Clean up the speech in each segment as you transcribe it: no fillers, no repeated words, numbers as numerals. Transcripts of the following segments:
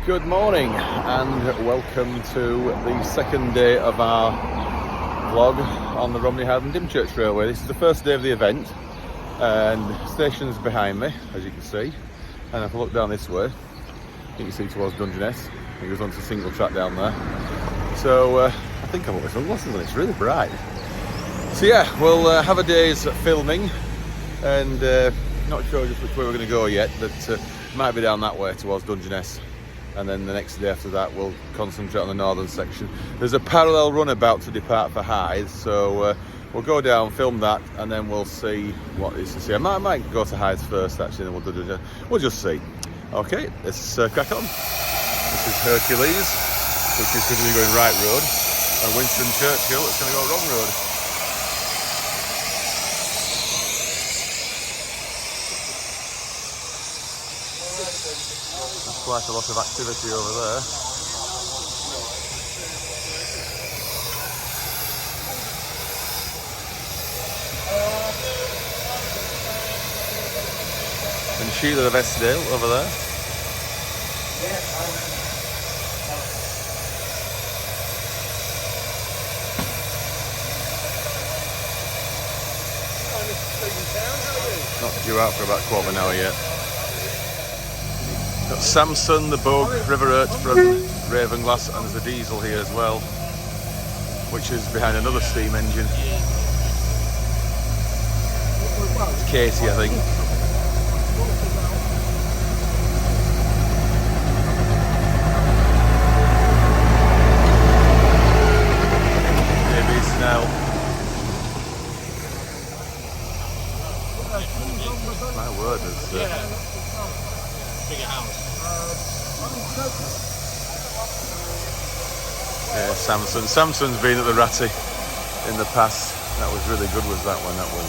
Good morning and welcome to the second day of our vlog on the Romney Sands Dymchurch Railway. This is the first day of the event and the station's behind me, as you can see. And if I look down this way, you can see towards Dungeness. It goes on to single track down there. So I think I've got my sunglasses on, it's really bright. So yeah, we'll have a day's filming and not sure just which way we're going to go yet, but might be down that way towards Dungeness. And then the next day after that we'll concentrate on the northern section. There's a parallel run about to depart for Hythe, so we'll go down, film that, and then we'll see what is to see. I might go to Hythe first actually, then we'll just see. Okay, let's crack on. This is Hercules, which is going to be going right road, and Winston Churchill, it's going to go wrong road. Quite a lot of activity over there. And Sheila of Eskdale over there. Not due out for about a quarter of an hour yet. Got Samson, the Bug, River from Ravenglass, and there's a diesel here as well, which is behind another steam engine. It's Katie, I think. Maybe it's now. My word, there's bigger house. Yeah, Samson's been at the Ratty in the past. That was really good, was that one? That was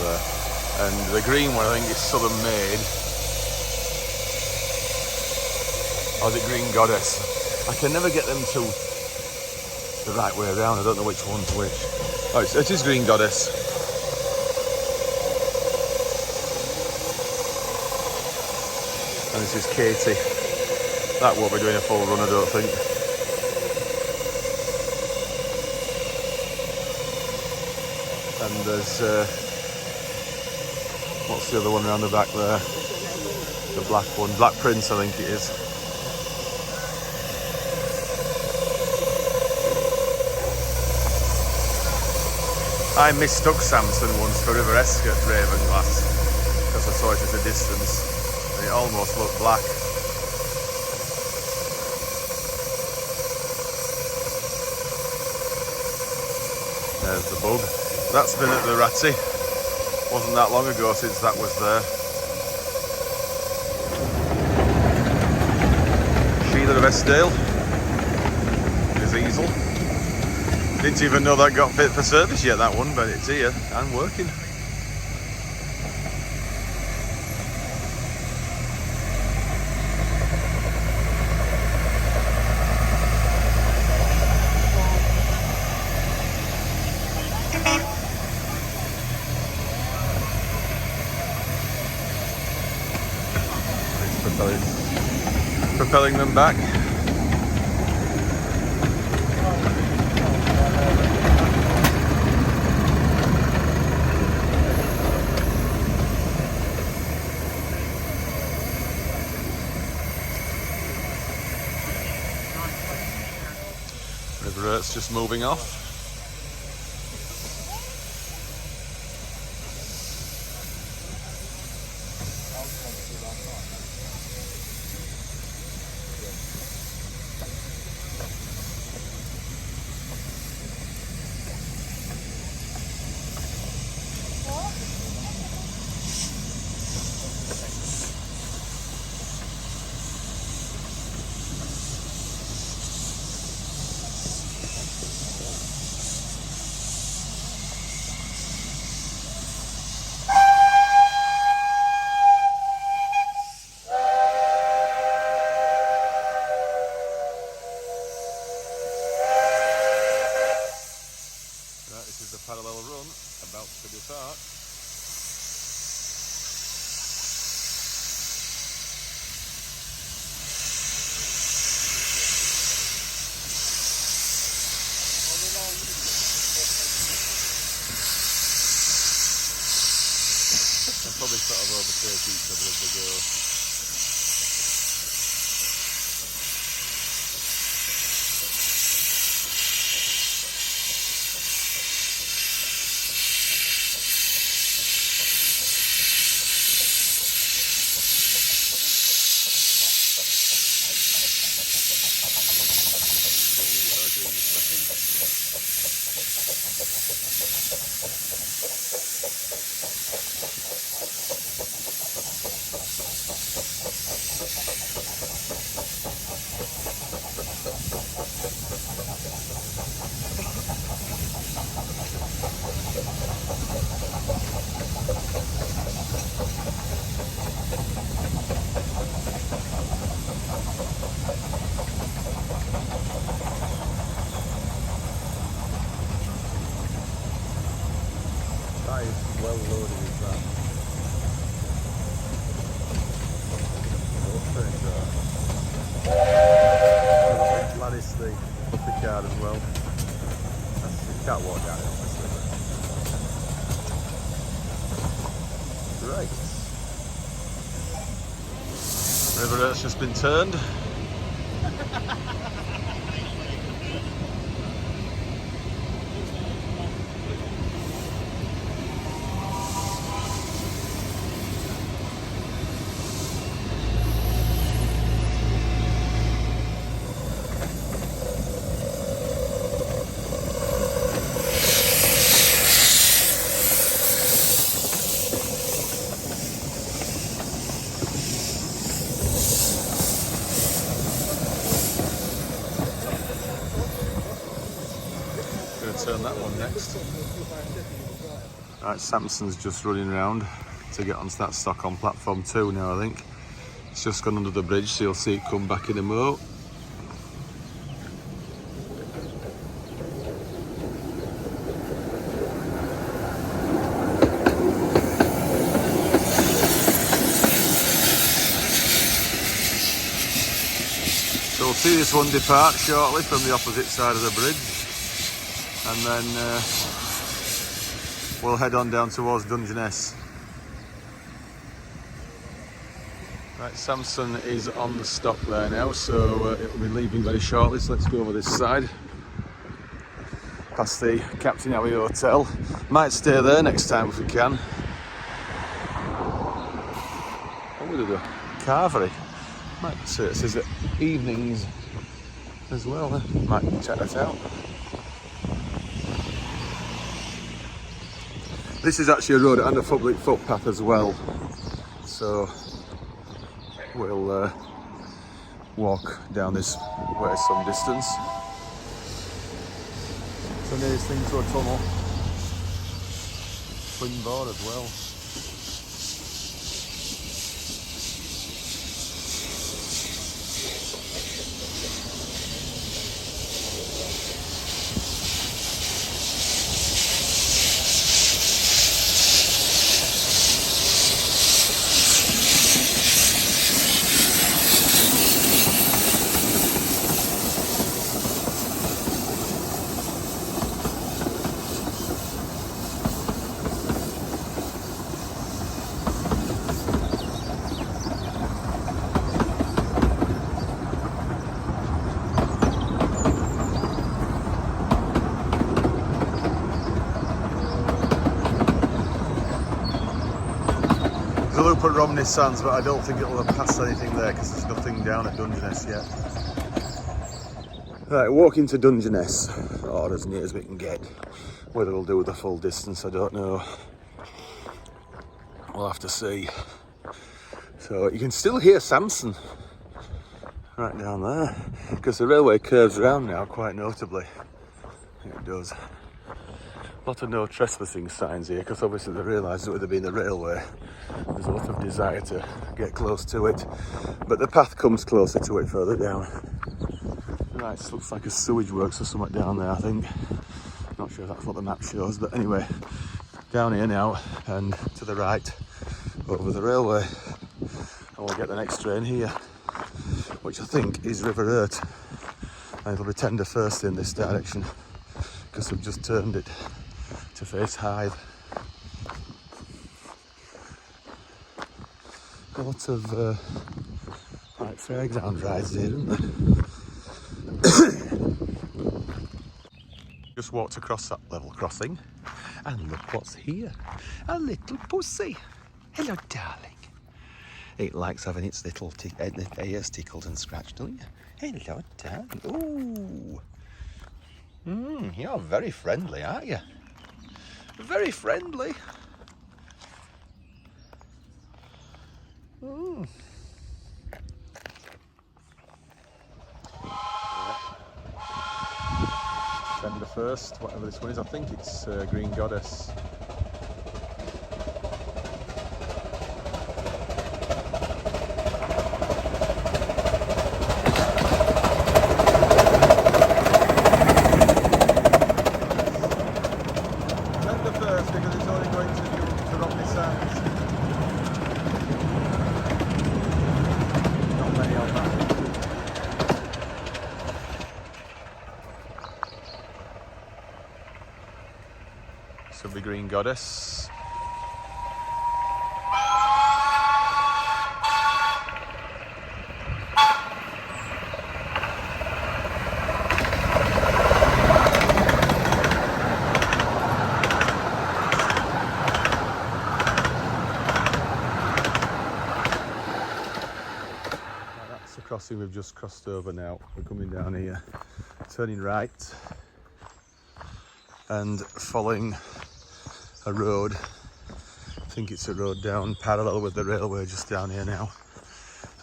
and the green one I think is Southern Maid. Or is it Green Goddess? I can never get them to the right way around. I don't know which one's which. Oh, it is Green Goddess. And this is Katie. That won't be doing a full run, I don't think. And there's, what's the other one around the back there? The black one, Black Prince I think it is. I mistook Samson once for River Esk at Ravenglass because I saw it at a distance. It almost looked black. There's the Bug. That's been at the Ratty. Wasn't that long ago since that was there. Sheila of Eskdale. His easel. Didn't even know that got fit for service yet, that one, but it's here and working. Propelling them back. River Earth's just moving off. Parallel run about to depart. probably sort of overtake each other as they go. That is well loaded with that. Gladys the card as well. You can't walk down it obviously. Right. River Earth's just been turned. Turn that one next. Right, Samson's just running round to get onto that Stockholm platform 2 now, I think. It's just gone under the bridge, so you'll see it come back in a mo. So we'll see this one depart shortly from the opposite side of the bridge. And then we'll head on down towards Dungeness. Right, Samson is on the stop there now, so it'll be leaving very shortly, so let's go over this side. Past the Captain Alley Hotel. Might stay there next time if we can. Oh, look at the carvery. Might say it says evenings as well. Might check that out. This is actually a road and a public footpath as well, so we'll walk down this way some distance. So near this thing to a tunnel, twin board as well. There's a loop at Romney Sands, but I don't think it'll have passed anything there because there's nothing down at Dungeness yet. Right, walking to Dungeness, or as near as we can get. Whether we'll do the full distance, I don't know. We'll have to see. So you can still hear Samson right down there, because the railway curves around now quite notably. I think it does. A lot of no trespassing signs here, because obviously they realised that with it being the railway, there's a lot of desire to get close to it, but the path comes closer to it further down. Right, this looks like a sewage works or something down there, I think. Not sure if that's what the map shows, but anyway, down here now, and to the right, over the railway. And we'll get the next train here, which I think is River Hythe. And it'll be tender first in this direction, because we've just turned it to face Hythe. A lot of like fairground rides here, isn't there? Just walked across that level crossing, and look what's here. A little pussy. Hello, darling. It likes having its little ears tickled and scratched, don't you? Hello, darling. Ooh. You're very friendly, aren't you? Very friendly. Mm. December 1st, whatever this one is, I think it's Green Goddess. December 1st because it's only going to Romney Sands. Not many on that. Should be Green Goddess. That's the crossing we've just crossed over now. We're coming down here, turning right and following a road. I think it's a road down parallel with the railway just down here now.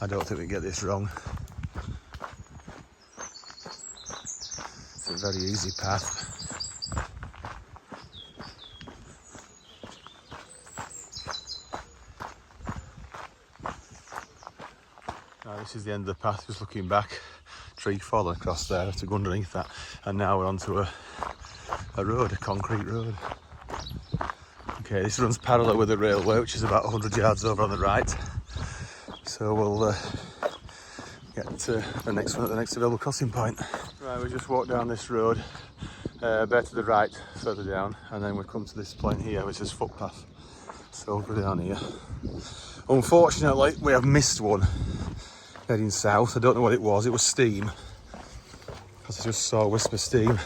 I don't think we get this wrong. It's a very easy path. Now this is the end of the path, just looking back. Tree fallen across there, I have to go underneath that. And now we're onto a road, a concrete road. Okay, this runs parallel with the railway, which is about 100 yards over on the right. So we'll get to the next one at the next available crossing point. Right, we just walked down this road, bear to the right, further down, and then we come to this point here, which is footpath. So we'll go down here. Unfortunately, we have missed one heading south. I don't know what it was. It was steam, because I just saw a wisp of steam.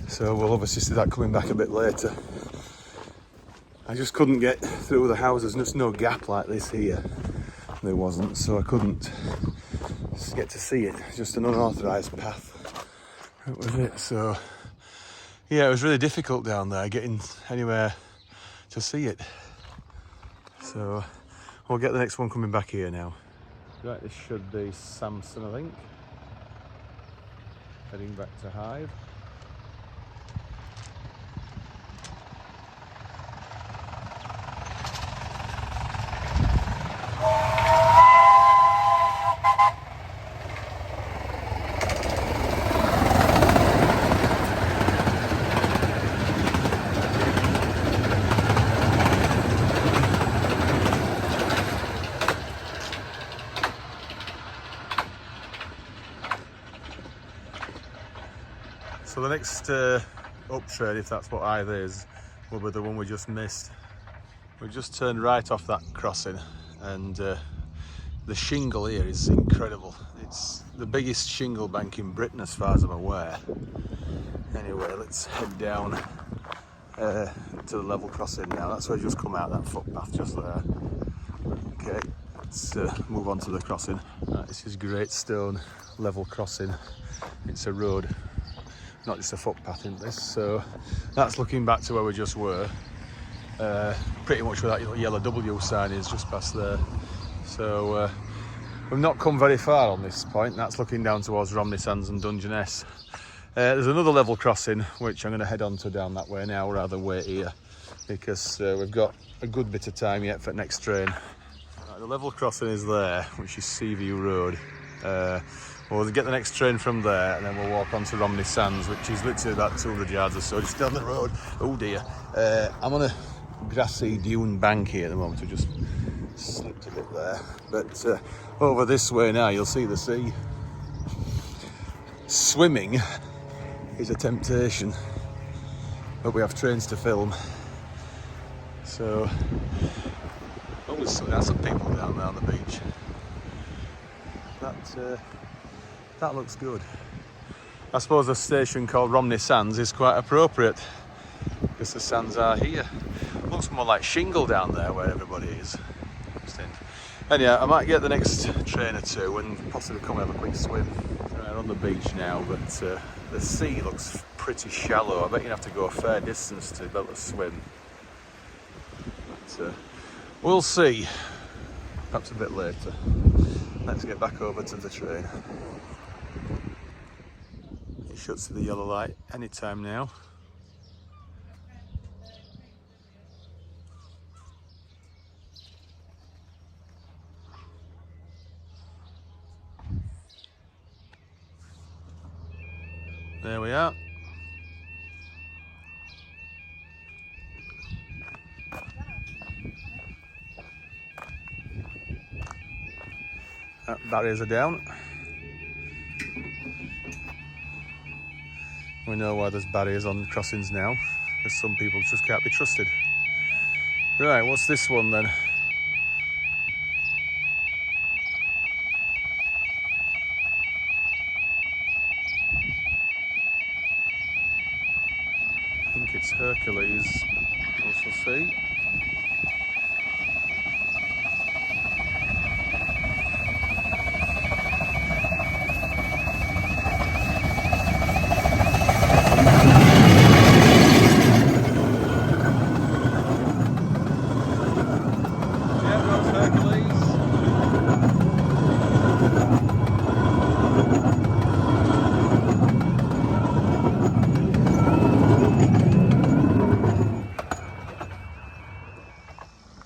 So we'll obviously see that coming back a bit later. I just couldn't get through the houses. There's no gap like this here. There wasn't, so I couldn't get to see it. Just an unauthorised path. That was it. So yeah, it was really difficult down there getting anywhere to see it. So we'll get the next one coming back here now. Right, this should be Samson, I think. Heading back to Hythe. So the next up train, if that's what Hythe is, will be the one we just missed. We just turned right off that crossing, and the shingle here is incredible. It's the biggest shingle bank in Britain as far as I'm aware. Anyway, let's head down to the level crossing now. That's where we just come out, that footpath just there. Okay, let's move on to the crossing. Right, this is Greatstone level crossing. It's a road, not just a footpath in this. So that's looking back to where we just were. Pretty much where that yellow W sign is, just past there. So we've not come very far on this point. That's looking down towards Romney Sands and Dungeness. There's another level crossing which I'm going to head on to down that way now, rather than wait here, because we've got a good bit of time yet for next train. Right, the level crossing is there, which is Seaview Road. We'll get the next train from there, and then we'll walk on to Romney Sands, which is literally about 200 yards or so just down the road. Oh dear. I'm on a grassy dune bank here at the moment. We just slipped a bit there. But over this way now, you'll see the sea. Swimming is a temptation, but we have trains to film. So, oh, There's some people down there on the beach. That looks good. I suppose a station called Romney Sands is quite appropriate because the sands are here. Looks more like shingle down there where everybody is. Anyhow, I might get the next train or two and possibly come and have a quick swim. We're on the beach now, but the sea looks pretty shallow. I bet you'd have to go a fair distance to be able to swim. But we'll see. Perhaps a bit later. Let's get back over to the train. It shuts to the yellow light anytime now. There we are. Barriers are down. We know why there's barriers on crossings now, because some people just can't be trusted. Right, what's this one then? I think it's Hercules. We shall see.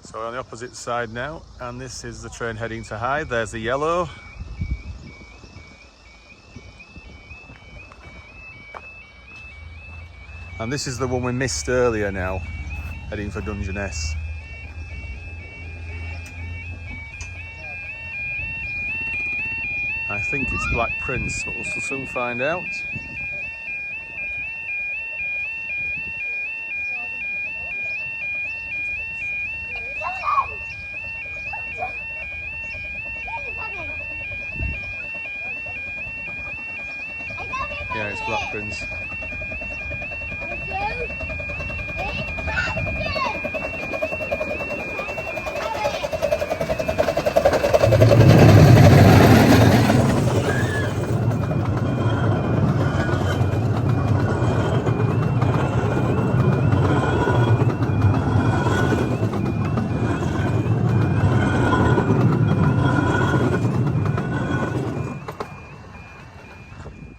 So we're on the opposite side now, and this is the train heading to Hythe. There's the yellow. And this is the one we missed earlier now, heading for Dungeness. I think it's Black Prince, but we'll soon find out. Yeah, it's Black Prince.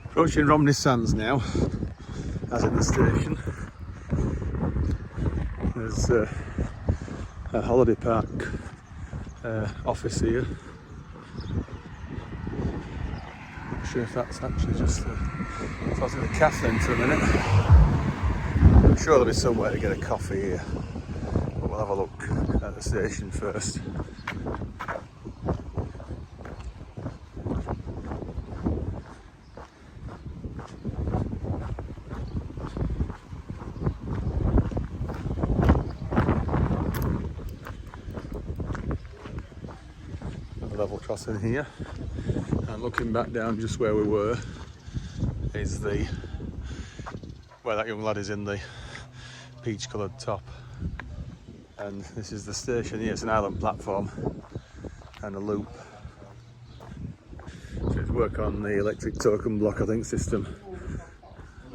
Approaching Romney Sands now, as in the station. There's a holiday park office here. Not sure if that's actually just I thought it was a cafe then for a minute. I'm sure there'll be somewhere to get a coffee here, but we'll have a look at the station first. Level crossing here, and looking back down just where we were is where that young lad is in the peach coloured top, and this is the station here. It's an island platform and a loop, so it's work on the electric token block I think system,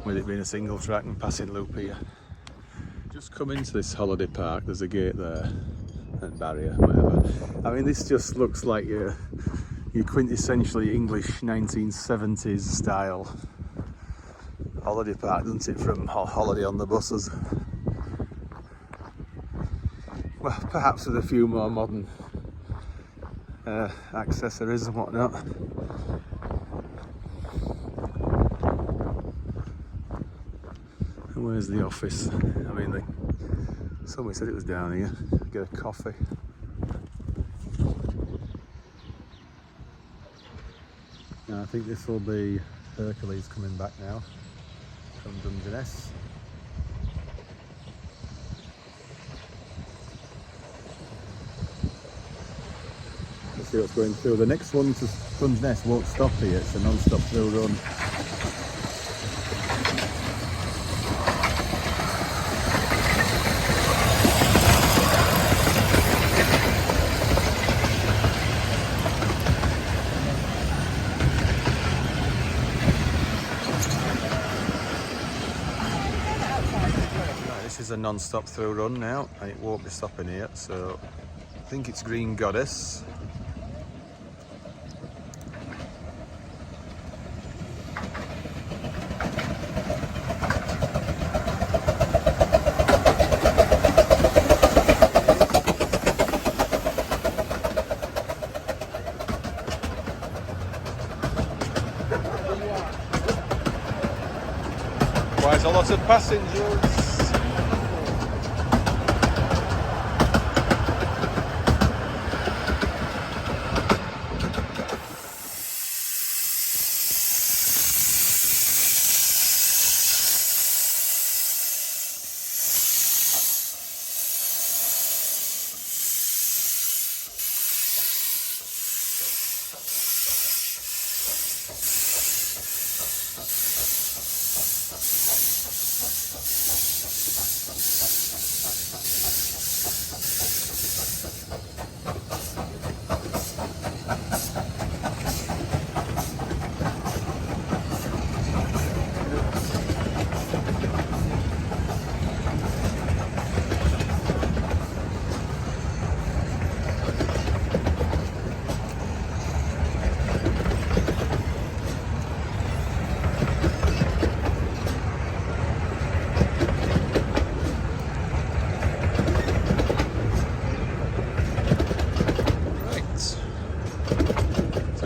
with it being a single track and passing loop here. Just come into this holiday park, there's a gate there and barrier, whatever. I mean, this just looks like your quintessentially English 1970s style holiday park, doesn't it, from Holiday on the Buses? Well, perhaps with a few more modern accessories and whatnot. And where's the office? I mean, somebody said it was down here. Get a coffee. Now, I think this will be Hercules coming back now from Dungeness. see what's going through. The next one to Dungeness won't stop here, it's a non-stop through run. This is a non-stop through run now, and it won't be stopping here, so I think it's Green Goddess. Quite a lot of passengers.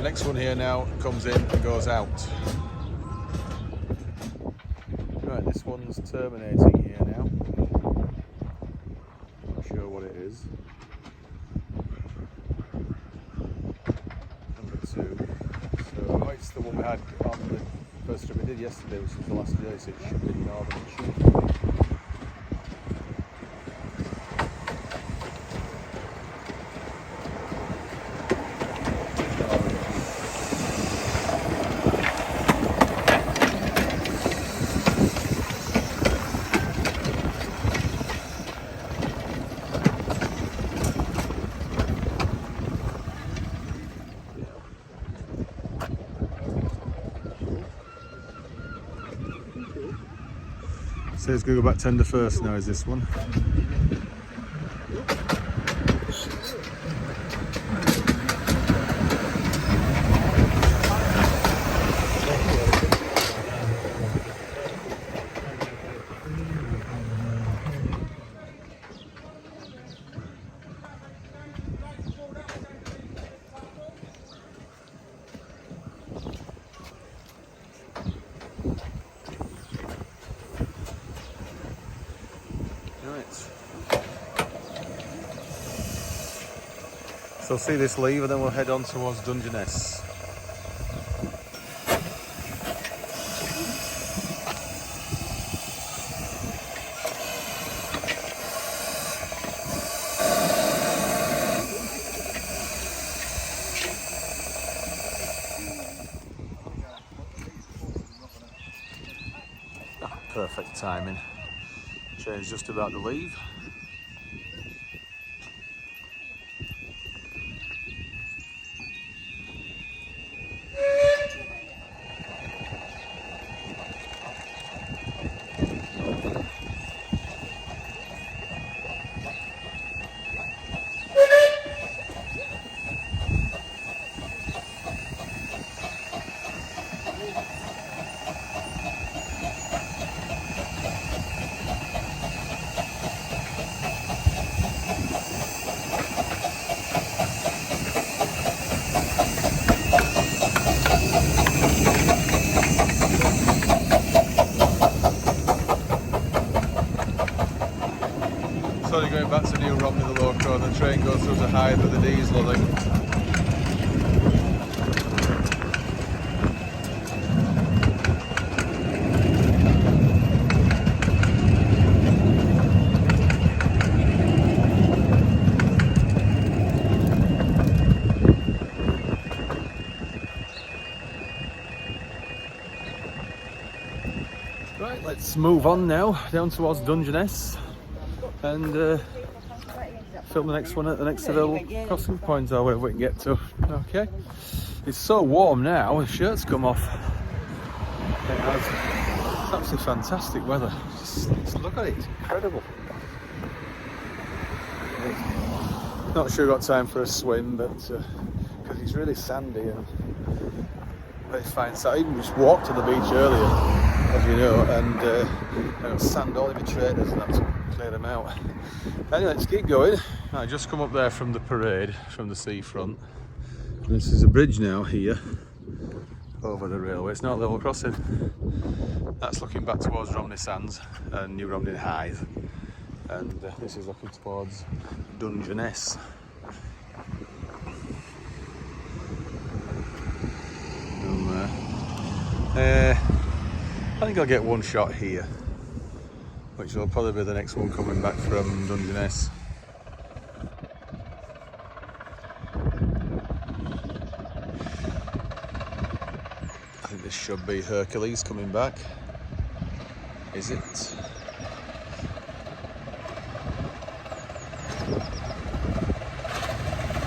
Next one here now comes in and goes out. Right, this one's terminating here now. Not sure what it is. Number 2. So it's the one we had on the first trip we did yesterday, which was the last day, so it should be Northern Tube. Says Google back tender first now, is this one? So see this leave and then we'll head on towards Dungeness. Perfect timing. Train's just about to leave. Sorry, going back to New Romney, the loco, and the train goes through to Hythe with the diesel, I think. let's move on now down towards Dungeness and film the next one at the next available crossing point or wherever we can get to. Okay, it's so warm now, the shirts come off. It has absolutely fantastic weather. Just look at it, it's incredible. Not sure I've got time for a swim, but because it's really sandy and very fine. So I even just walked to the beach earlier, as you know, and there was sand all in my trainers and I had to clear them out. Anyway, let's keep going. I just come up there from the parade, from the seafront. This is a bridge now here over the railway. It's not a level crossing. That's looking back towards Romney Sands and New Romney Hythe. And this is looking towards Dungeness. I think I'll get one shot here, which will probably be the next one coming back from Dungeness. I think this should be Hercules coming back. Is it?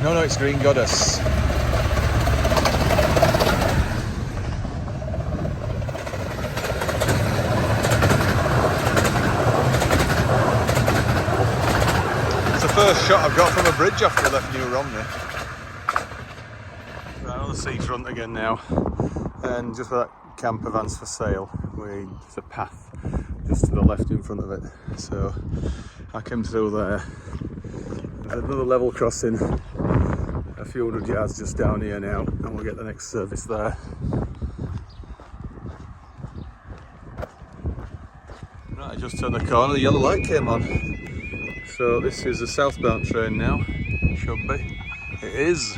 No, it's Green Goddess. It's the first shot I've got from a bridge after I left New Romney. Right on the seafront again now, and just where that camper van's for sale, there's a path just to the left in front of it. So I came through there. There's another level crossing a few hundred yards just down here now, and we'll get the next service there. Right, I just turned the corner, the yellow light came on. So this is a southbound train now, should be. It is.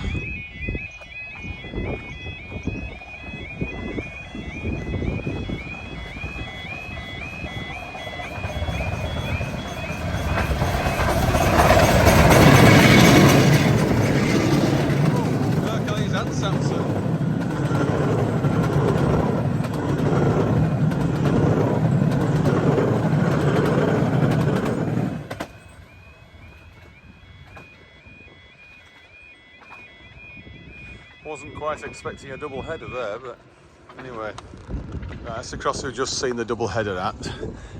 Wasn't quite expecting a double header there, but anyway, right, that's the crossing we've just seen the double header at.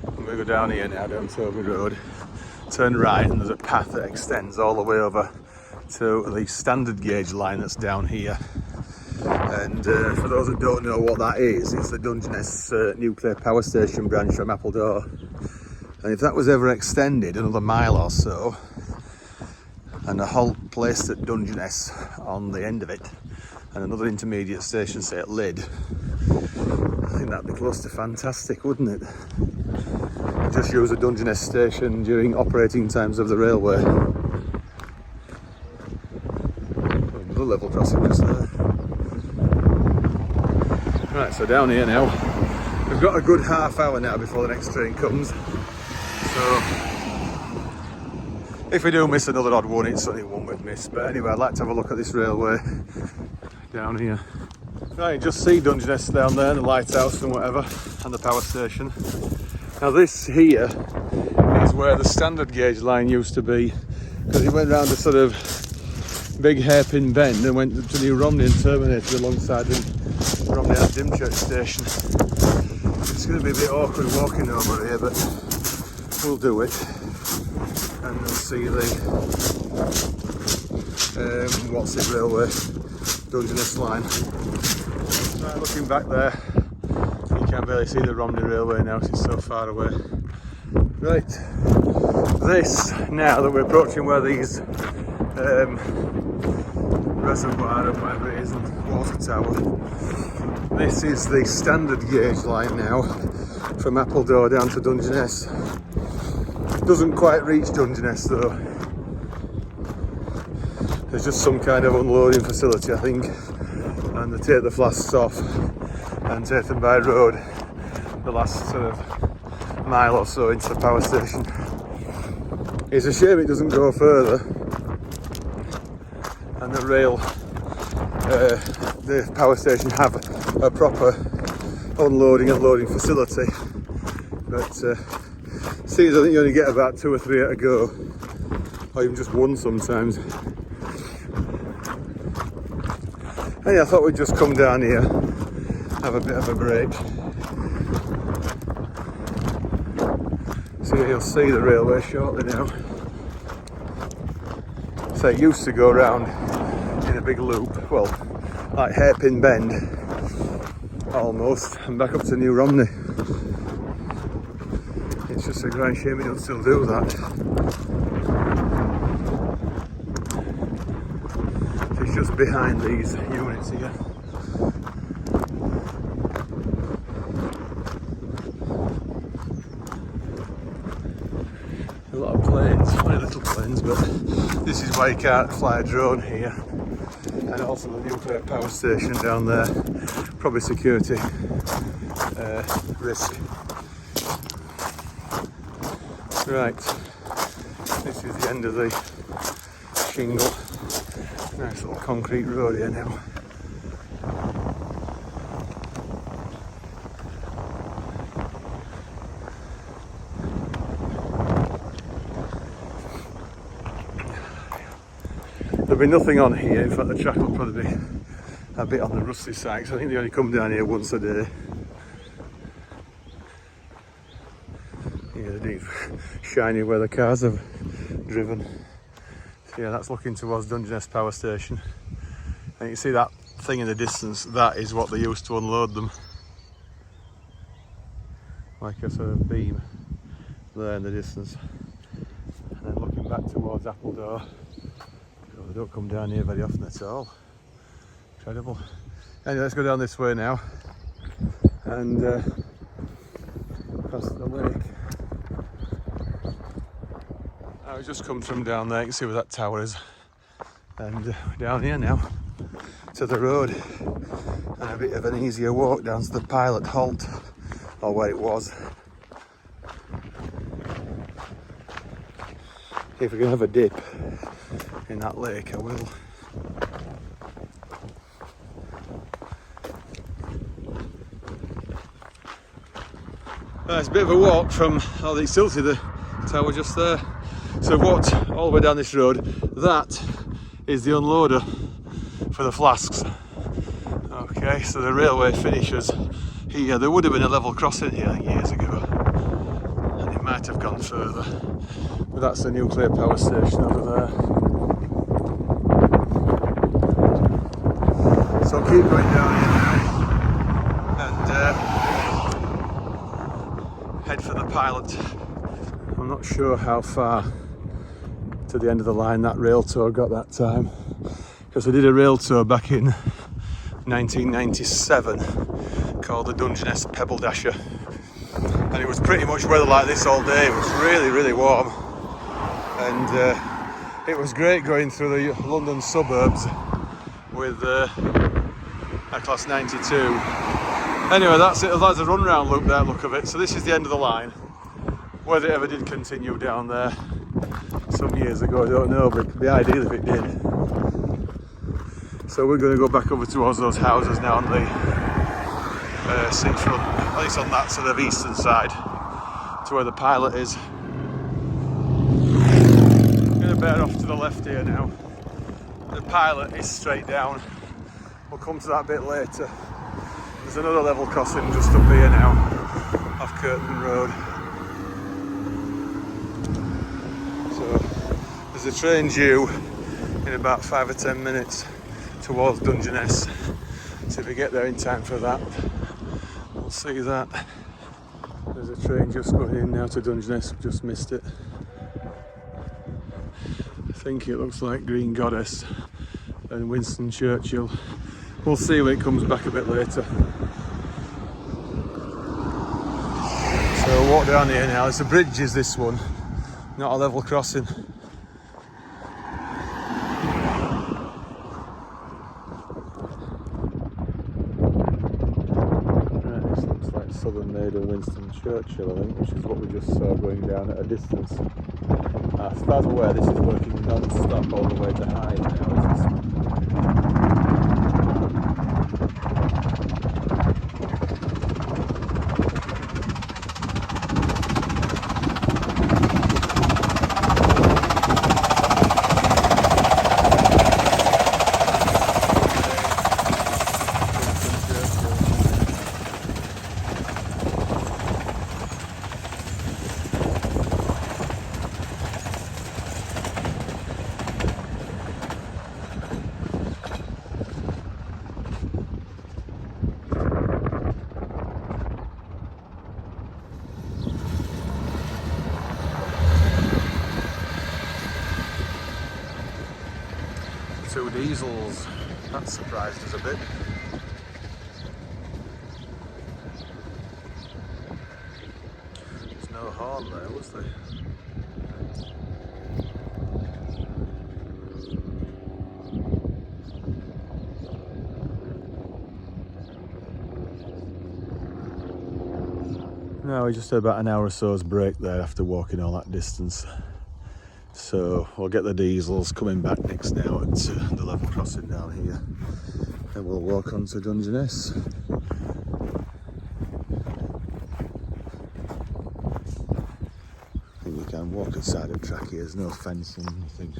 I'm going to go down here now, down Toby Road, turn right, and there's a path that extends all the way over to the standard gauge line that's down here. And for those that don't know what that is, it's the Dungeness nuclear power station branch from Appledore. And if that was ever extended another mile or so, and a halt placed at Dungeness on the end of it, and another intermediate station, say at Lydd, I think that'd be close to fantastic, wouldn't it? Just use a Dungeness station during operating times of the railway. Another level crossing just there. Right, so down here now. We've got a good half hour now before the next train comes. So if we do miss another odd one, it's only one we've missed. But anyway, I'd like to have a look at this railway down here. Right, just see Dungeness down there, the lighthouse and whatever, and the power station. Now this here is where the standard gauge line used to be, because it went round a sort of big hairpin bend and went to New Romney and terminated alongside the Romney at Dimchurch station. It's going to be a bit awkward walking over here, but we'll do it. And we'll see the what's it railway, Dungeness line. Right, looking back there, you can't barely see the Romney railway now because it's so far away. Right, this, now that we're approaching where these reservoir and whatever it is, and water tower, this is the standard gauge line now from Appledore down to Dungeness. Doesn't quite reach Dungeness though. There's just some kind of unloading facility, I think, and they take the flasks off and take them by road the last sort of mile or so into the power station. It's a shame it doesn't go further, and the power station have a proper unloading and loading facility, But seems I think you only get about 2 or 3 at a go, or even just one sometimes. And yeah, I thought we'd just come down here, have a bit of a break. So you'll see the railway shortly now. So it used to go around in a big loop, well, like hairpin bend, almost, and back up to New Romney. It's just a grand shame we don't still do that. So it's just behind these units here. A lot of planes, funny little planes, but this is why you can't fly a drone here. And also the nuclear power station down there, probably security risk. Right, this is the end of the shingle. Nice little concrete road here now. There'll be nothing on here, in fact the track will probably be a bit on the rusty side, so I think they only come down here once a day. Yeah, the deep shiny where the cars have driven. So yeah, that's looking towards Dungeness power station. And you can see that thing in the distance, that is what they used to unload them. Like a sort of beam there in the distance. And then looking back towards Appledore. They don't come down here very often at all. Incredible. Anyway, let's go down this way now and across the lake. I've just come from down there, you can see where that tower is, and we're down here now to the road, and a bit of an easier walk down to the pilot halt, or where it was. If we're going to have a dip in that lake, I will. It's a bit of a walk from, oh, it's still to the tower just there. So I've walked all the way down this road. That is the unloader for the flasks. Okay, so the railway finishes here. There would have been a level crossing here years ago, and it might have gone further. But that's the nuclear power station over there. So I'll keep going down here now and head for the pilot. I'm not sure how far to the end of the line that rail tour got that time, because I did a rail tour back in 1997 called the Dungeness Pebble Dasher, and it was pretty much weather like this all day. It was really, really warm, and it was great going through the London suburbs with a Class 92. Anyway, that's it. That's a run round loop there, look of it. So this is the end of the line. Whether it ever did continue down there some years ago, I don't know, but it'd be ideal if it did. So we're going to go back over towards those houses now on the seafront, at least on that sort of eastern side, to where the pilot is. I'm going to bear off to the left here now. The pilot is straight down. We'll come to that bit later. There's another level crossing just up here now, off Curtain Road. So there's a train due in about 5 or 10 minutes towards Dungeness. So if we get there in time for that, we'll see that. There's a train just going in now to Dungeness, just missed it. I think it looks like Green Goddess and Winston Churchill. We'll see when it comes back a bit later. So we'll walk down here now. It's a bridge, is this one, not a level crossing. Right, this looks like Southern Maid and Winston Churchill, I think, which is what we just saw going down at a distance. As far as I'm aware, this is working non-stop all the way to Hythe now. 2 diesels. That surprised us a bit. There's no horn there, was there? No, we just had about an hour or so's break there after walking all that distance. So we'll get the diesels coming back next now at the level crossing down here. Then we'll walk on to Dungeness. I think you can walk outside the track here, there's no fencing, nothing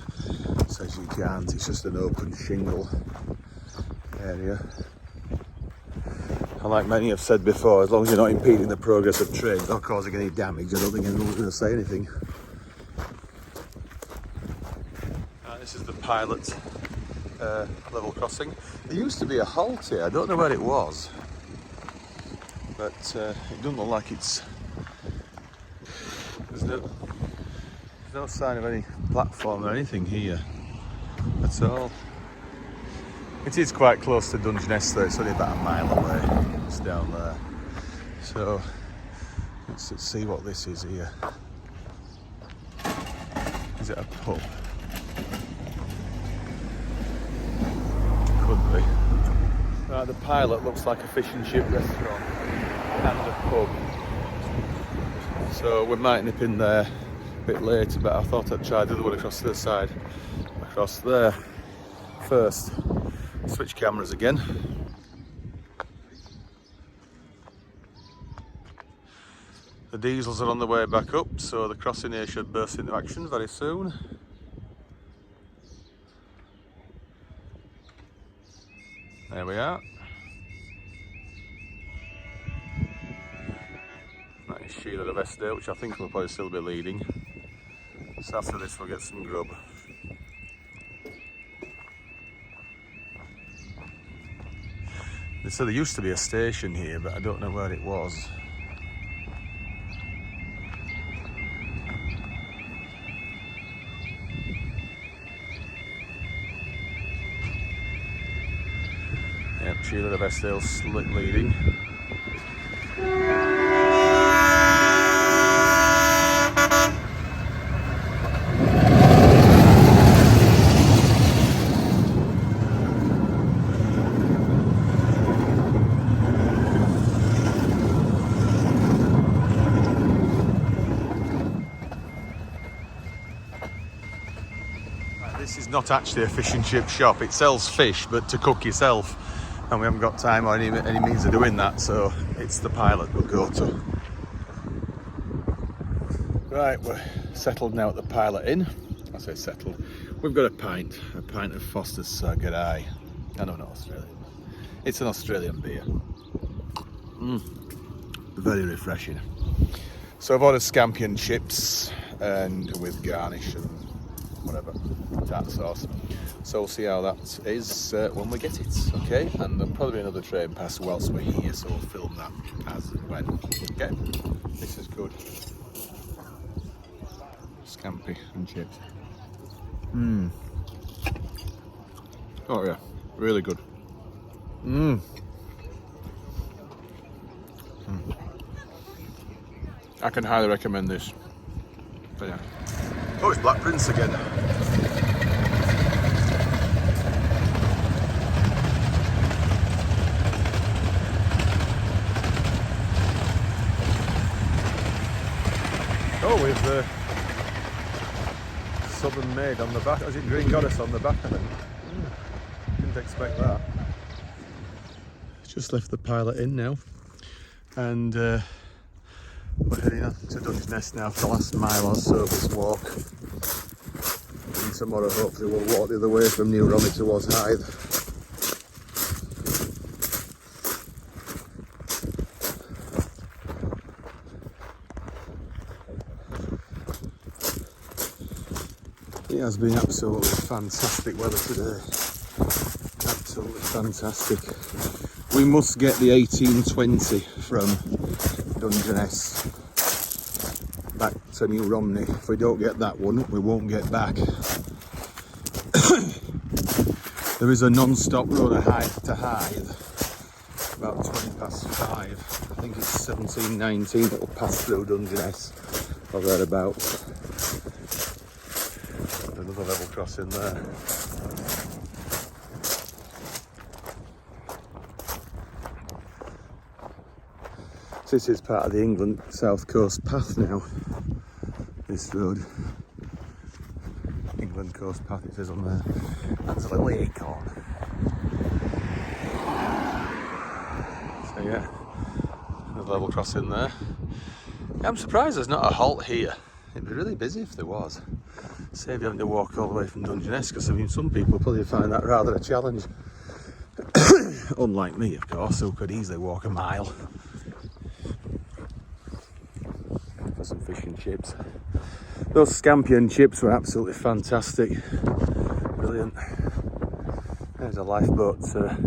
says you can't, it's just an open shingle area. And like many have said before, as long as you're not impeding the progress of trains or causing any damage, I don't think anyone's going to say anything. This is the pilot level crossing. There used to be a halt here, I don't know where it was, but it doesn't look like it's... There's no sign of any platform or anything here at all. It is quite close to Dungeness though, it's only about a mile away. It's down there. So let's see what this is here. Is it a pub? Could be. Right, the pilot looks like a fish and chip restaurant and a pub. So we might nip in there a bit later, but I thought I'd try the other one across the other side. Across there first. Switch cameras again. The diesels are on the way back up, so the crossing here should burst into action very soon. There we are. That is Sheila of Esther, which I think will probably still be leading. So after this we'll get some grub. They said there used to be a station here, but I don't know where it was. Yep, Sheila of Esther's leading. This is not actually a fish and chip shop. It sells fish, but to cook yourself. And we haven't got time or any means of doing that, so it's the pilot we'll go to. Right, we're settled now at the Pilot Inn. I say settled. We've got a pint of Foster's Gala. I know, not Australian. It's an Australian beer. Very refreshing. So I've ordered scampi and chips, and with garnish and whatever, tartar sauce. So we'll see how that is when we get it, okay? And there'll probably be another train pass whilst we're here, so we'll film that as and when. Okay, this is good. Scampi and chips. Oh yeah, really good. I can highly recommend this. But yeah. Oh, it's Black Prince again. Oh, with the Southern Maid on the back. Is it Green Goddess on the back of it? Didn't expect that. Just left the Pilot Inn now, and we're heading on to Dungeness now for the last mile or so of this walk. And tomorrow hopefully we'll walk the other way from New Romney towards Hythe. It has been absolutely fantastic weather today. Absolutely fantastic. We must get the 1820 from Dungeness back to New Romney. If we don't get that one, we won't get back. There is a non-stop road of Hythe to Hythe, about 5:20. I think it's 17:19 that will pass through Dungeness or thereabouts. Another level crossing there. This is part of the England South Coast Path now, this road. England Coast Path, it says on there. That's a little acorn. So yeah, another level crossing there. Yeah, I'm surprised there's not a halt here. It'd be really busy if there was. Save you having to walk all the way from Dungeness, because I mean some people probably find that rather a challenge. Unlike me, of course, who could easily walk a mile. For some fish and chips. Those scampi and chips were absolutely fantastic. Brilliant. There's a lifeboat. There's a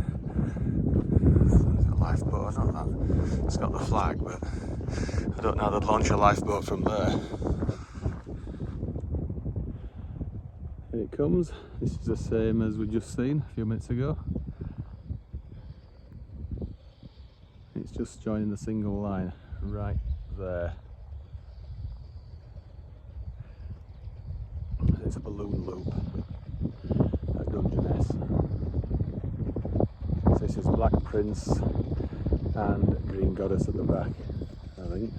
lifeboat, not that. It's got the flag, but I don't know how they'd launch a lifeboat from there. Here it comes. This is the same as we just seen a few minutes ago. It's just joining the single line right there. It's a balloon loop at Dungeness. So this is Black Prince and Green Goddess at the back, I think.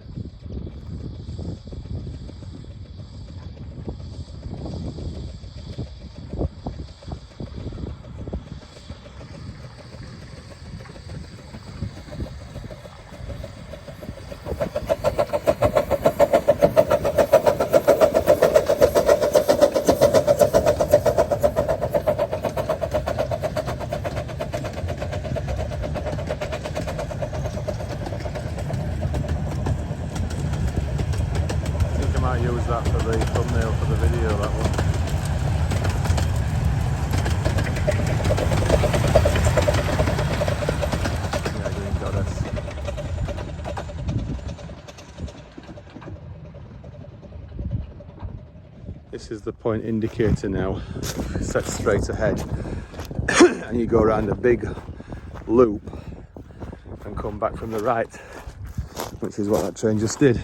I use that for the thumbnail for the video, that one. Yeah, Green Goddess. This is the point indicator now, set straight ahead. And you go around a big loop and come back from the right, which is what that train just did.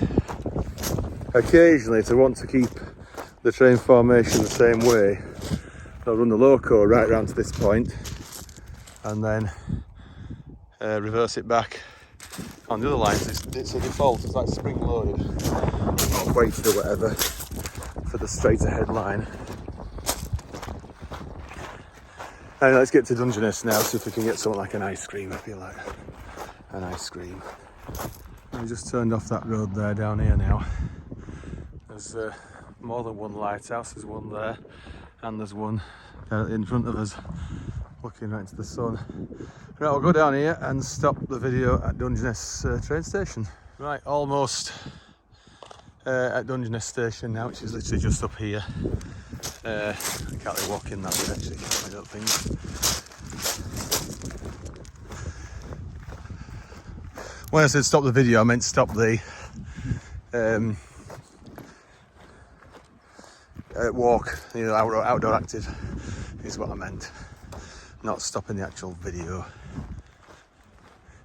Occasionally, to want to keep the train formation the same way, they'll run the loco right round to this point and then reverse it back. On the other lines, it's a default, it's like spring loaded or weighted or whatever for the straight ahead line. Anyway, let's get to Dungeness now, see if we can get something like an ice cream. I feel like an ice cream. I just turned off that road there down here now. There's more than one lighthouse. There's one there and there's one in front of us looking right into the sun. Right, I'll go down here and stop the video at Dungeness train station. Right, almost at Dungeness station now, which is literally just up here. I can't really walk in that direction, I don't think. When I said stop the video, I meant stop the walk, you know, outdoor active is what I meant, not stopping the actual video.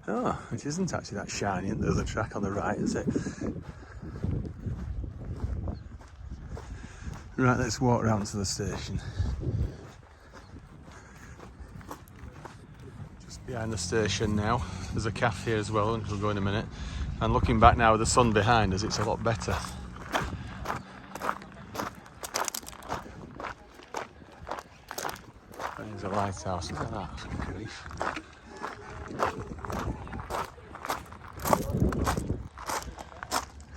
Oh, which isn't actually that shiny at the other track on the right, is it? Right, let's walk round to the station. Just behind the station now. There's a cafe here as well, and we'll go in a minute. And looking back now with the sun behind us, it's a lot better. There's a lighthouse, look at that, for grief.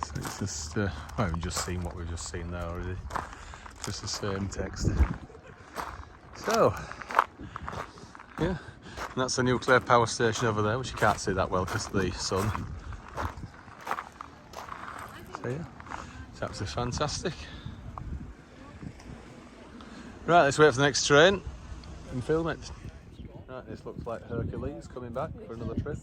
So it's just, well, we've just seen what we've just seen there already. Just the same text. So, yeah, and that's the nuclear power station over there, which you can't see that well because of the sun. So yeah, it's absolutely fantastic. Right, let's wait for the next train and film it. Right, this looks like Hercules coming back for another trip.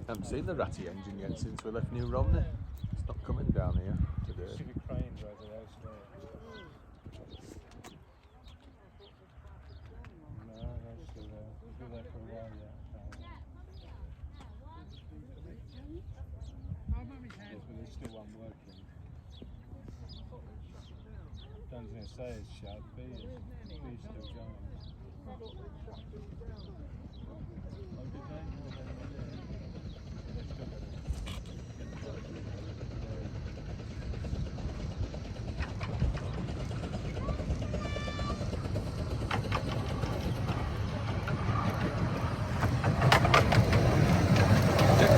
Haven't seen the ratty engine yet since we left New Romney. It's not coming down here today. still there for a while, yeah. Yes, but there's still one working. Dungeness I is shut, B is still going. Oh, did they? Oh, they're not there. So they've still got to get the work.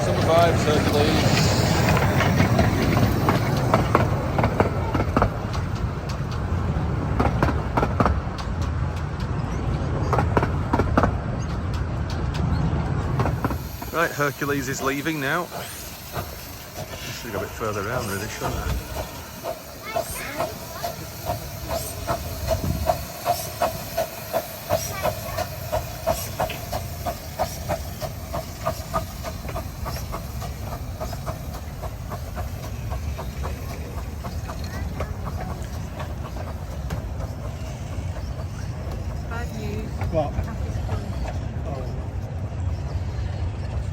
Some vibes, Hercules. Right, Hercules is leaving now. Should go a bit further around, really, shouldn't I? What?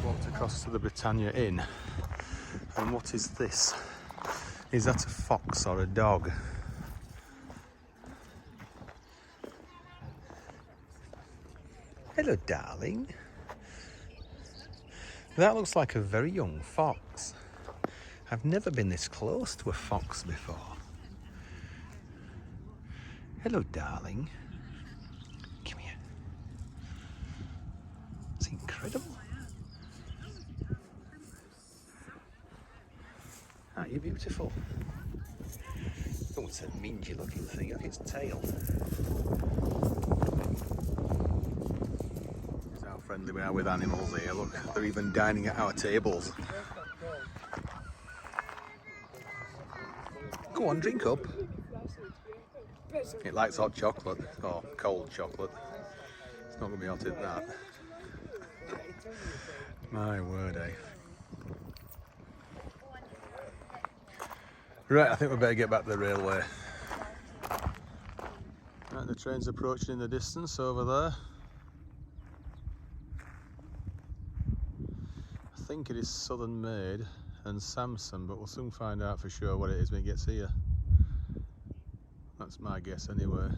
Walked across to the Britannia Inn, and what is this? Is that a fox or a dog? Hello, darling. That looks like a very young fox. I've never been this close to a fox before. Hello, darling. Come here. It's incredible. Aren't you beautiful? Oh, it's a mingy looking thing. Look at its tail. This is how friendly we are with animals here. Look, they're even dining at our tables. Go on, drink up. It likes hot chocolate, or cold chocolate. It's not going to be hot at that. My word, eh? Right, I think we better get back to the railway. Right, the train's approaching in the distance over there. I think it is Southern made and Samson, but we'll soon find out for sure what it is when it gets here. That's my guess anyway.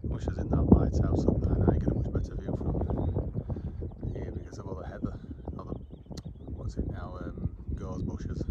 Wish I was in that lighthouse up there. Now you get a much better view from here because of all the heather, or the, what's it now, gorse bushes.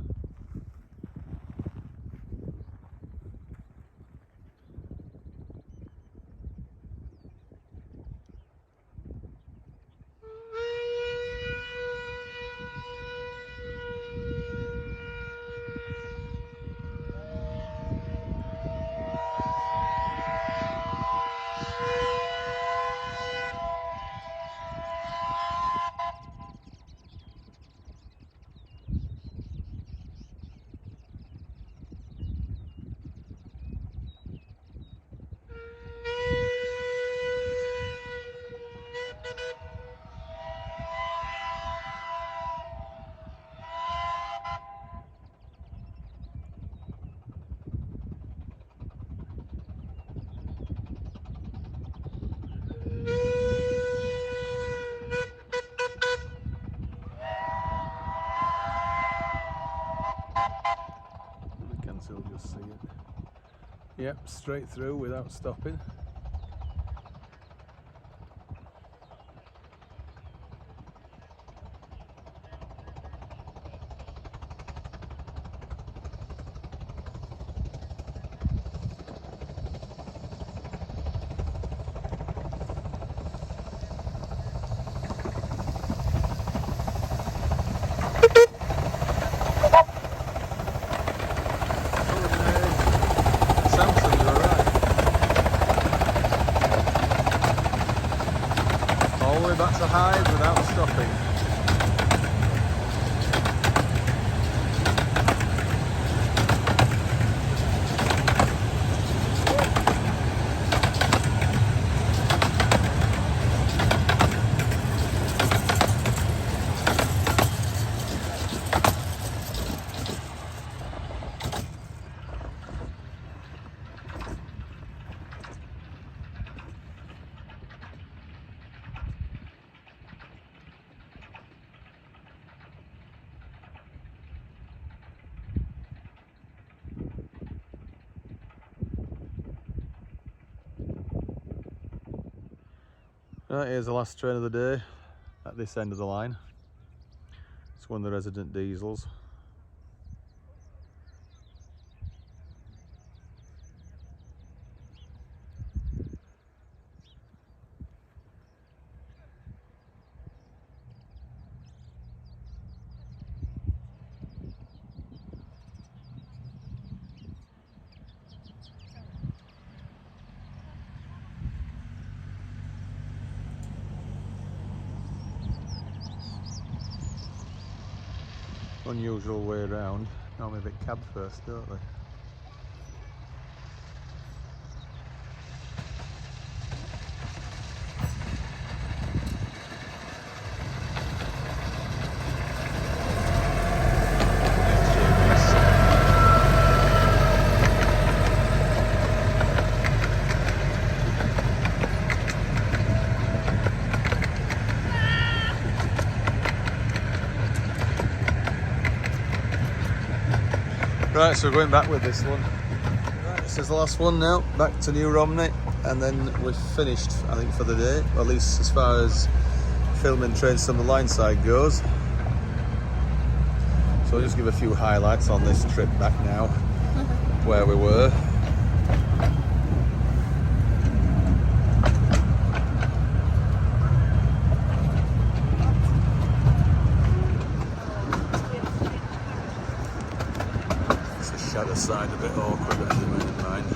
So we'll just see it. Yep, straight through without stopping. Back to Hythe without stopping. Right, here's the last train of the day at this end of the line. It's one of the resident diesels. Unusual way around. Normally they cab first, don't they? Right, so we're going back with this one. Right, this is the last one now, back to New Romney, and then we've finished, I think, for the day, or at least as far as filming trains from the line side goes. So I'll just give a few highlights on this trip back now, where we were. Shadow side a bit awkward, but anyway, never mind.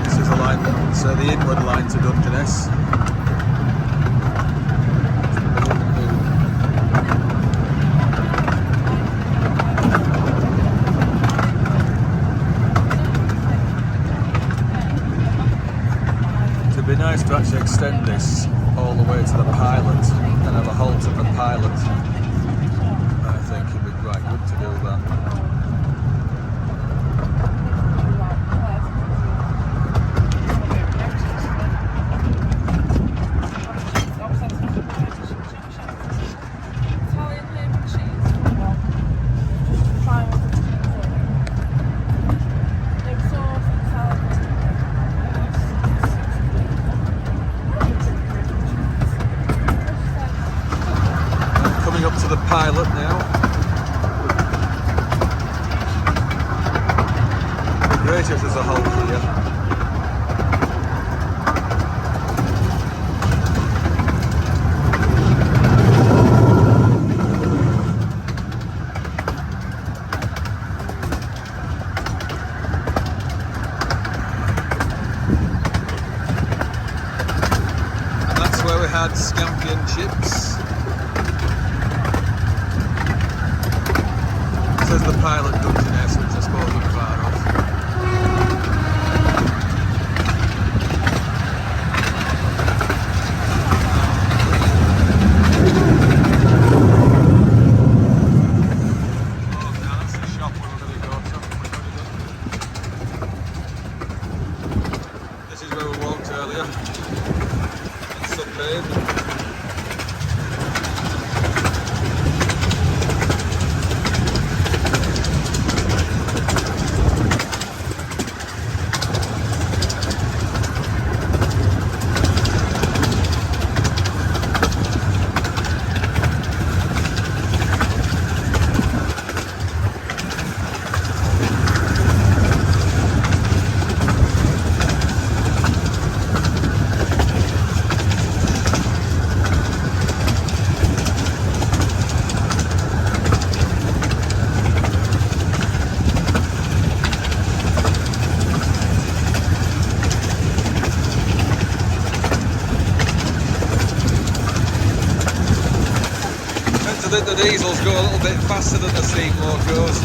This is a line, so the inward line to Dungeness. It'd be nice to actually extend this all the way to the pilot and have a halt at the pilot. I think it'd be quite good to do that. Up to the pilot now. It'd be great if there's a halt here. And that's where we had scampi and chips. Says the pilot Dungeness, which I suppose isn't far off. Oh, now that's the shop we were going to go to. This is where we walked earlier. It's sunbathed. I think the diesels go a little bit faster than the steam locos.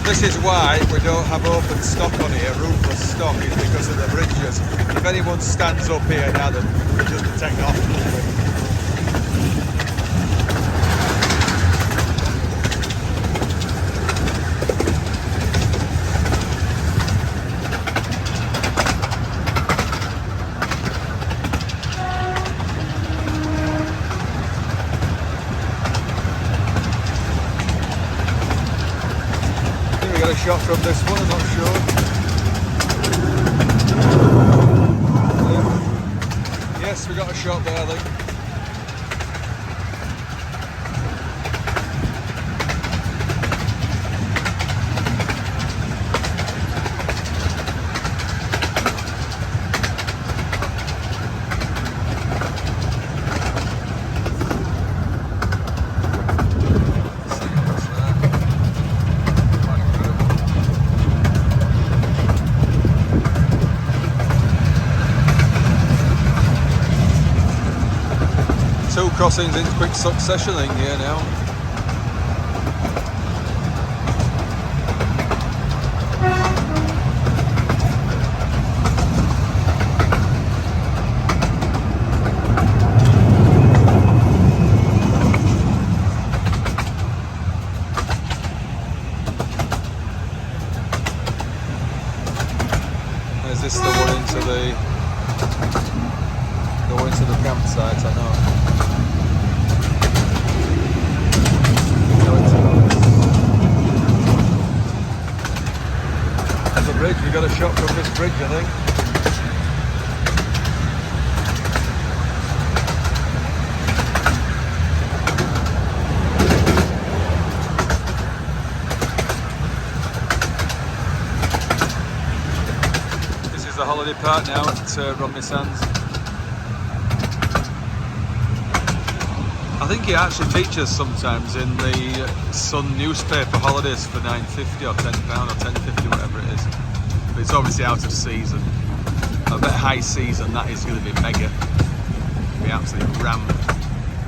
This is why we don't have open stock on here, roofless stock, is because of the bridges. If anyone stands up here now, then they just take off. A shot from this one, I'm not sure. Yeah. Yes, we got a shot there, I think. Two crossings in quick succession in here now. Is this the one into the campsite? I know. Bridge, we got a shot from this bridge, I think. This is the holiday park now at Romney Sands. I think he actually features sometimes in the Sun newspaper holidays for £9.50 or £10 or £10.50, whatever it is. But it's obviously out of season. I bet high season that is going to be mega. It'll be absolutely rammed,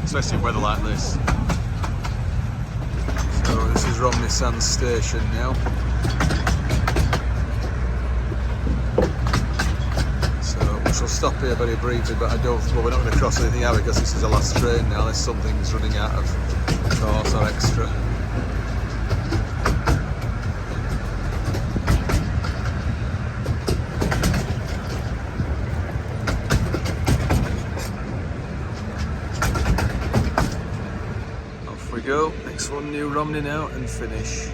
especially in weather like this. So this is Romney Sands station now. We'll stop here very briefly, but I don't. Well, we're not going to cross anything out because this is the last train now, unless something's running out of course or extra. Off we go. Next one, New Romney now, and finish.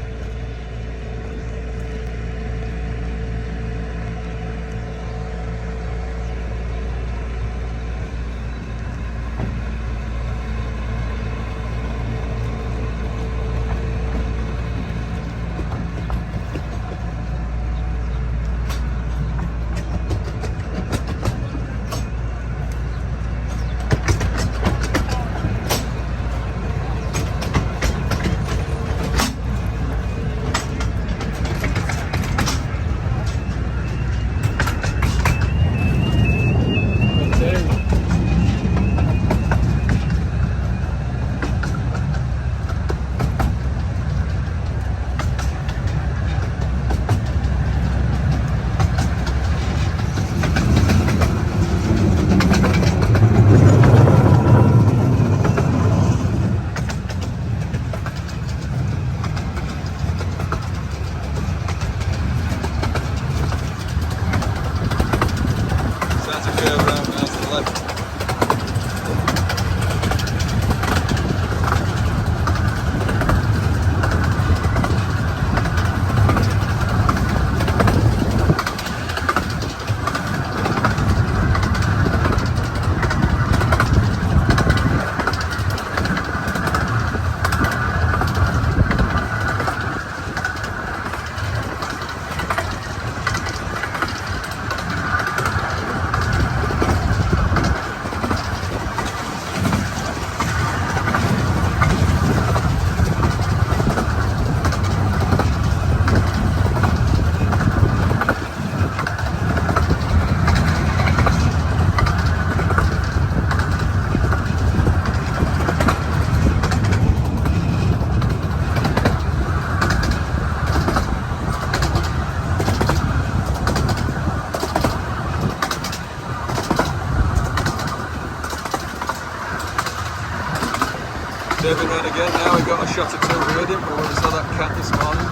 again now. We got a shot or two with him when we saw that cat this morning.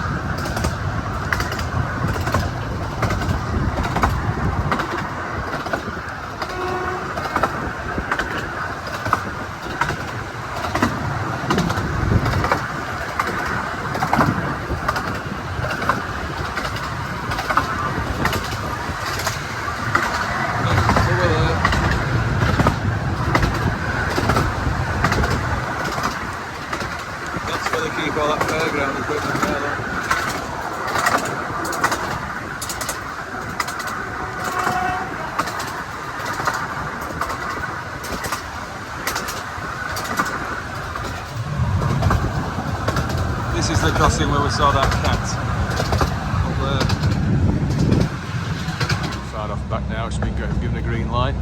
Keep all that fairground equipment there though. This is the crossing where we saw that cat up there. Far off back now, it's been given a green light.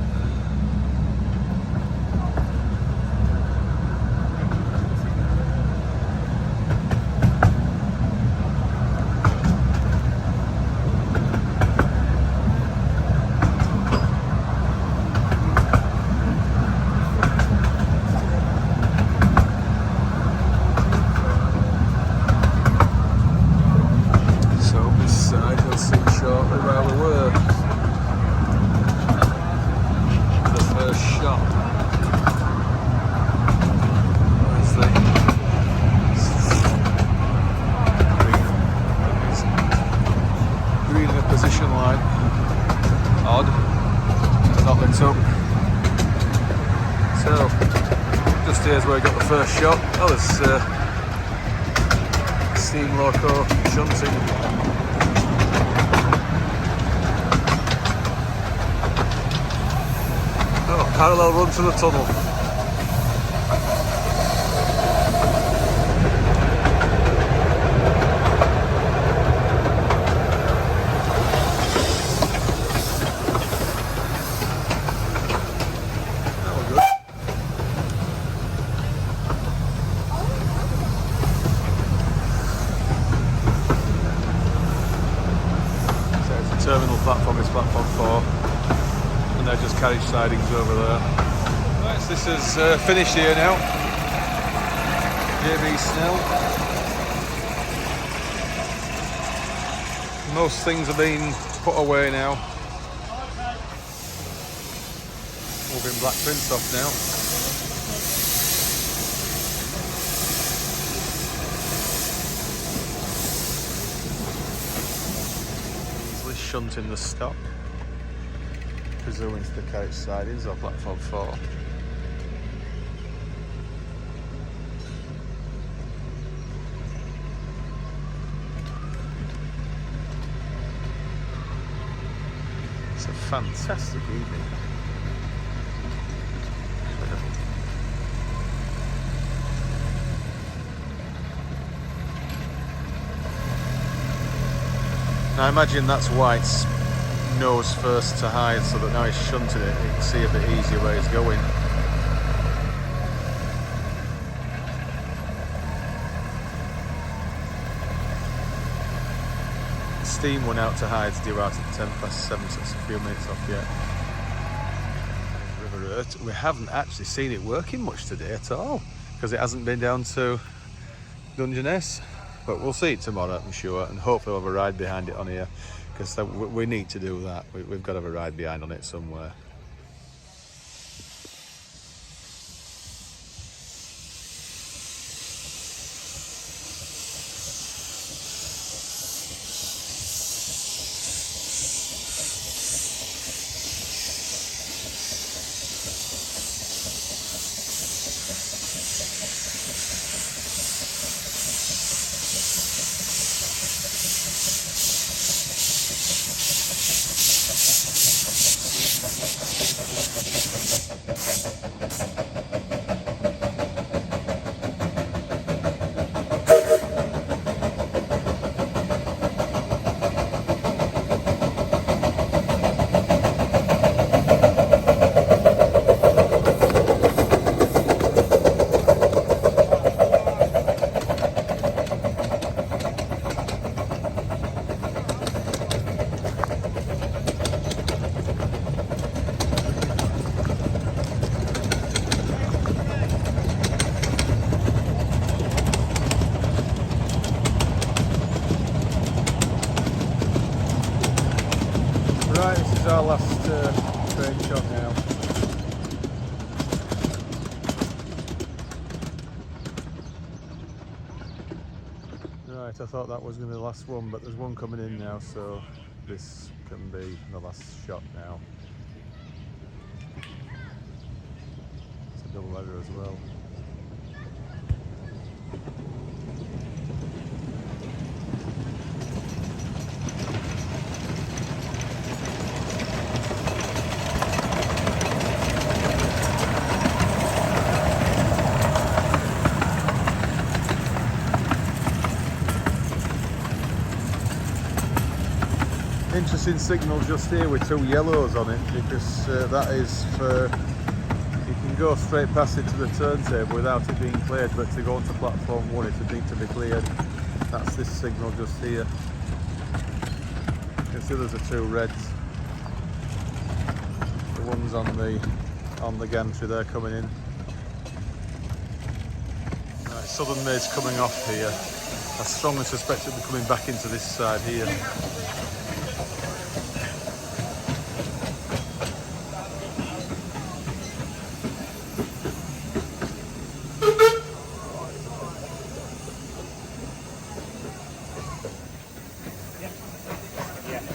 Odd, not lit up. So, just here's where I got the first shot. Oh, there's steam loco shunting. Oh, parallel run to the tunnel. Terminal platform is platform 4, and they're just carriage sidings over there. Right, so this is finished here now. JB Snell. Most things have been put away now. Moving Black Prince off now. Shunting the stop, presuming to the carriage sidings or platform 4. It's a fantastic evening. Now I imagine that's why it's nose first to Hythe, so that now he's shunting it, you can see a bit easier where he's going. Steam went out to Hythe due out at 7:10, so it's a few minutes off yet. River Urt. We haven't actually seen it working much today at all, because it hasn't been down to Dungeness. But we'll see it tomorrow, I'm sure, and hopefully we'll have a ride behind it on here, because we need to do that. We've got to have a ride behind on it somewhere. is our last train shot now. Right, I thought that was going to be the last one, but there's one coming in now, so this can be the last shot now. It's a double header as well. Interesting signal just here with two yellows on it, because that is for, you can go straight past it to the turntable without it being cleared, but to go onto platform 1 it would need to be cleared. That's this signal just here. You can see there's the two reds. The ones on the gantry there coming in. Right, Southern Maid's coming off here. I strongly suspect it'll be coming back into this side here.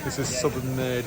This is Southern Maid.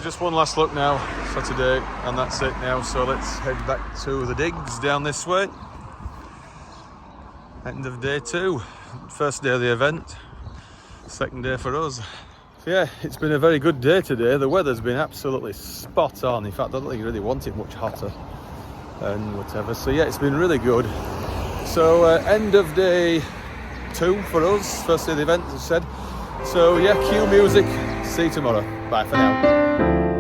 Just one last look now for today, and that's it now. So let's head back to the digs down this way. End of day 2, first day of the event, second day for us. So yeah, it's been a very good day today. The weather's been absolutely spot on. In fact, I don't think you really want it much hotter and whatever. So yeah, it's been really good. So end of day 2 for us, first day of the event, as I said. So yeah, cue music. See you tomorrow. Bye for now.